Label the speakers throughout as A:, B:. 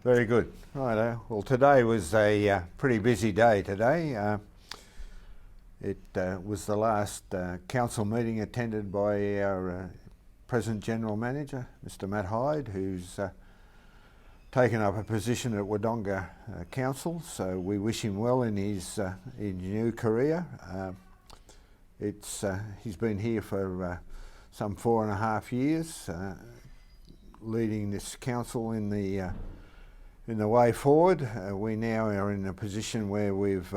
A: Very good. Righto. Well, today was a pretty busy day today. It was the last council meeting attended by our present General Manager, Mr Matt Hyde, who's taken up a position at Wodonga Council, so we wish him well in his new career. He's been here for some 4.5 years, leading this council in the way forward. We now are in a position where we've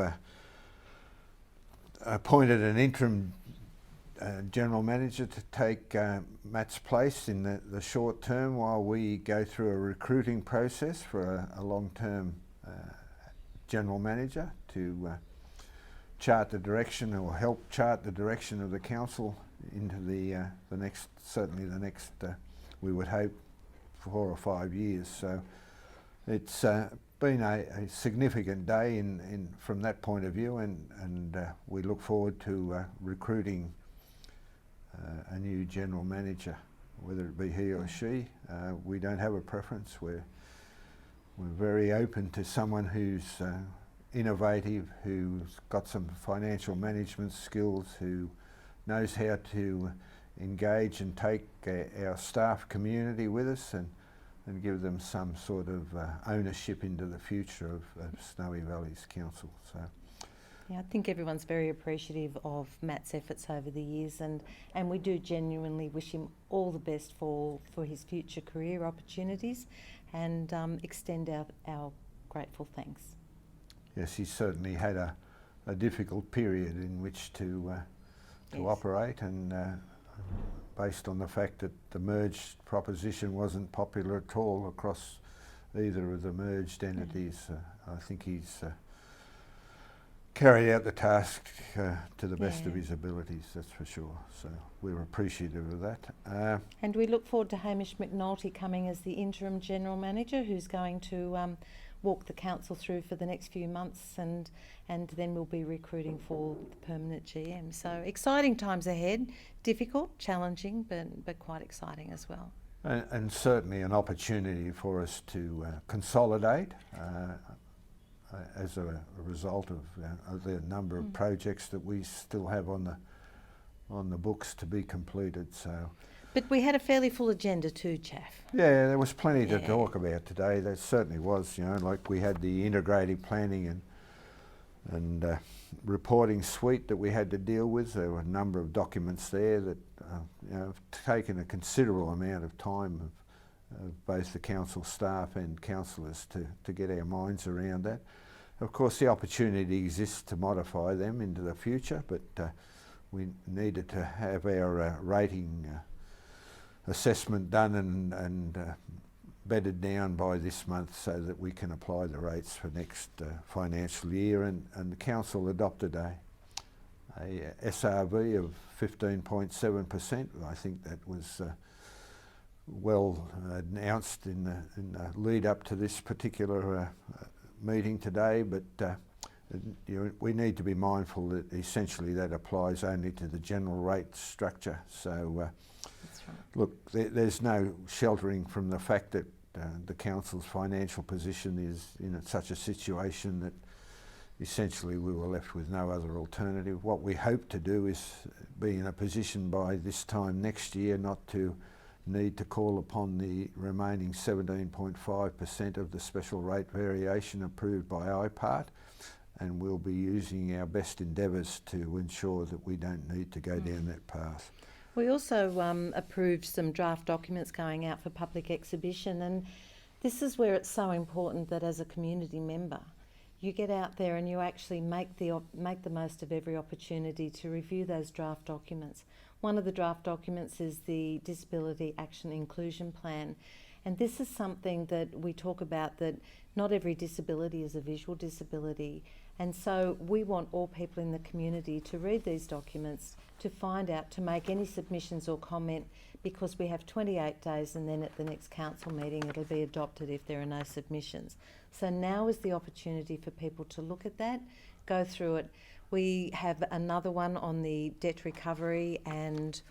A: appointed an interim General Manager to take Matt's place in the short term while we go through a recruiting process for a long-term General Manager to chart the direction, or help chart the direction of the council into the next, we would hope, 4 or 5 years. So it's been a significant day from that point of view, and we look forward to recruiting a new General Manager, whether it be he or she. We don't have a preference. We're very open to someone who's innovative, who's got some financial management skills, who knows how to engage and take our staff community with us and give them some sort of ownership into the future of Snowy Valleys Council. So,
B: yeah, I think everyone's very appreciative of Matt's efforts over the years, and we do genuinely wish him all the best for his future career opportunities, and extend our grateful thanks.
A: Yes, he's certainly had a difficult period in which to operate, and based on the fact that the merged proposition wasn't popular at all across either of the merged entities. I think he's carried out the task to the best of his abilities, that's for sure. So we're appreciative of that.
B: And we look forward to Hamish McNulty coming as the interim General Manager, who's going to walk the council through for the next few months, and then we'll be recruiting for the permanent GM. So exciting times ahead, difficult, challenging, but quite exciting as well.
A: And certainly an opportunity for us to consolidate as a result of the number of projects that we still have on the books to be completed. So.
B: But we had a fairly full agenda too, Chaff.
A: Yeah, there was plenty to talk about today. There certainly was. Like we had the integrated planning and reporting suite that we had to deal with. There were a number of documents there that have taken a considerable amount of time of both the council staff and councillors to get our minds around that. Of course, the opportunity exists to modify them into the future, but we needed to have our rating assessment done and bedded down by this month so that we can apply the rates for next financial year, and the council adopted a SRV of 15.7%. I think that was well announced in the lead up to this particular meeting today, but we need to be mindful that essentially that applies only to the general rate structure. So look, there's no sheltering from the fact that the council's financial position is in such a situation that essentially we were left with no other alternative. What we hope to do is be in a position by this time next year not to need to call upon the remaining 17.5% of the special rate variation approved by IPART, and we'll be using our best endeavours to ensure that we don't need to go down that path.
B: We also approved some draft documents going out for public exhibition, and this is where it's so important that as a community member you get out there and you actually make the most of every opportunity to review those draft documents. One of the draft documents is the Disability Action Inclusion Plan, and this is something that we talk about, that not every disability is a visual disability, and so we want all people in the community to read these documents, to find out, to make any submissions or comment, because we have 28 days, and then at the next council meeting it'll be adopted if there are no submissions. So now is the opportunity for people to look at that, go through it. We have another one on the debt recovery and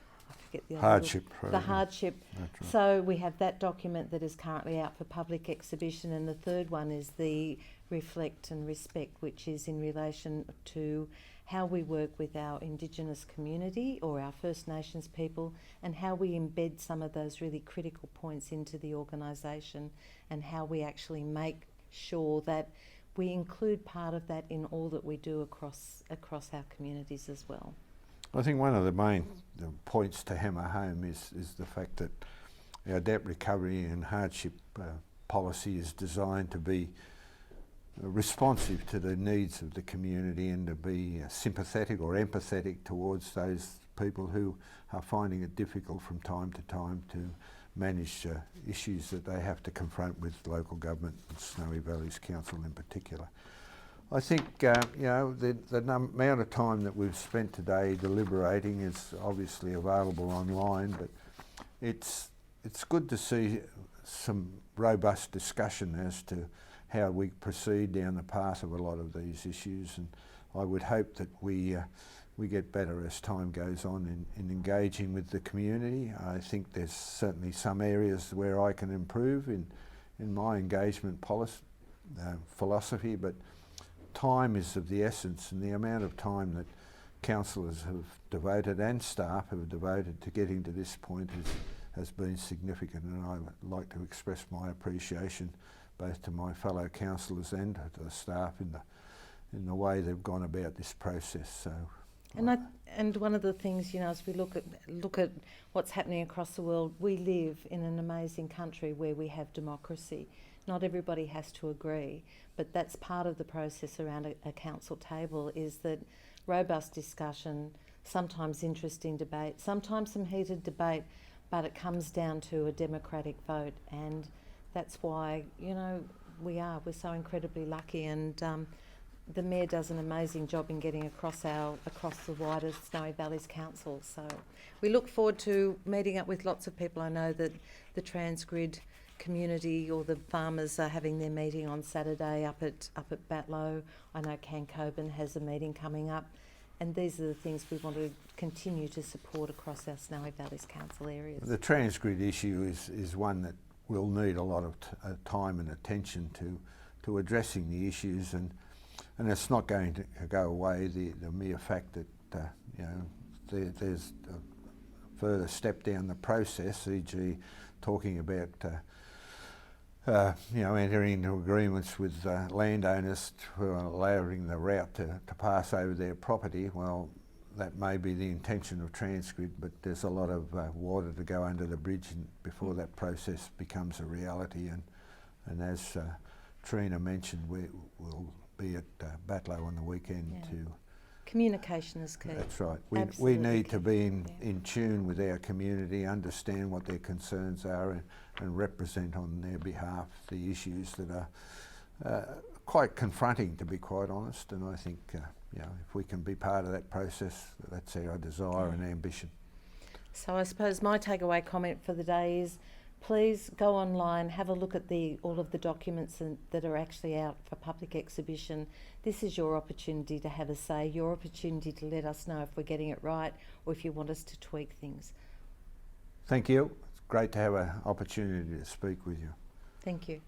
B: forget the other
A: Hardship
B: the
A: program.
B: hardship.
A: That's right.
B: So we have that document that is currently out for public exhibition, and the third one is the Reflect and Respect, which is in relation to how we work with our Indigenous community or our First Nations people, and how we embed some of those really critical points into the organisation, and how we actually make sure that we include part of that in all that we do across our communities as well.
A: I think one of the main points to hammer home is the fact that our debt recovery and hardship policy is designed to be responsive to the needs of the community and to be sympathetic or empathetic towards those people who are finding it difficult from time to time to manage issues that they have to confront with local government and Snowy Valleys Council in particular. I think you know, the amount of time that we've spent today deliberating is obviously available online, but it's good to see some robust discussion as to how we proceed down the path of a lot of these issues, and I would hope that we get better as time goes on in engaging with the community. I think there's certainly some areas where I can improve in my engagement philosophy, but time is of the essence, and the amount of time that councillors have devoted and staff have devoted to getting to this point has been significant, and I would like to express my appreciation both to my fellow councillors and to the staff in the way they've gone about this process. So,
B: and one of the things, you know, as we look at what's happening across the world, we live in an amazing country where we have democracy. Not everybody has to agree, but that's part of the process around a council table, is that robust discussion, sometimes interesting debate, sometimes some heated debate, but it comes down to a democratic vote, and that's why, you know, we're so incredibly lucky, and the Mayor does an amazing job in getting across the wider Snowy Valleys Council. So we look forward to meeting up with lots of people. I know that the Transgrid community or the farmers are having their meeting on Saturday up at Batlow. I know Cancoban has a meeting coming up, and these are the things we want to continue to support across our Snowy Valleys Council areas.
A: the Transgrid issue is one that will need a lot of time and attention to addressing the issues, and it's not going to go away. The mere fact that you know, there's a further step down the process, e.g. talking about you know, entering into agreements with landowners who are allowing the route to pass over their property. Well, that may be the intention of Transgrid, but there's a lot of water to go under the bridge before that process becomes a reality. And as Trina mentioned, we'll be at Batlow on the weekend to...
B: Communication is key.
A: That's right. We
B: Absolutely
A: need
B: key.
A: to be in tune with our community, understand what their concerns are, and represent on their behalf the issues that are quite confronting, to be quite honest. And I think you know, if we can be part of that process, that's our desire and ambition.
B: So I suppose my takeaway comment for the day is, please go online, have a look at all of the documents that are actually out for public exhibition. This is your opportunity to have a say, your opportunity to let us know if we're getting it right or if you want us to tweak things.
A: Thank you. It's great to have an opportunity to speak with you.
B: Thank you.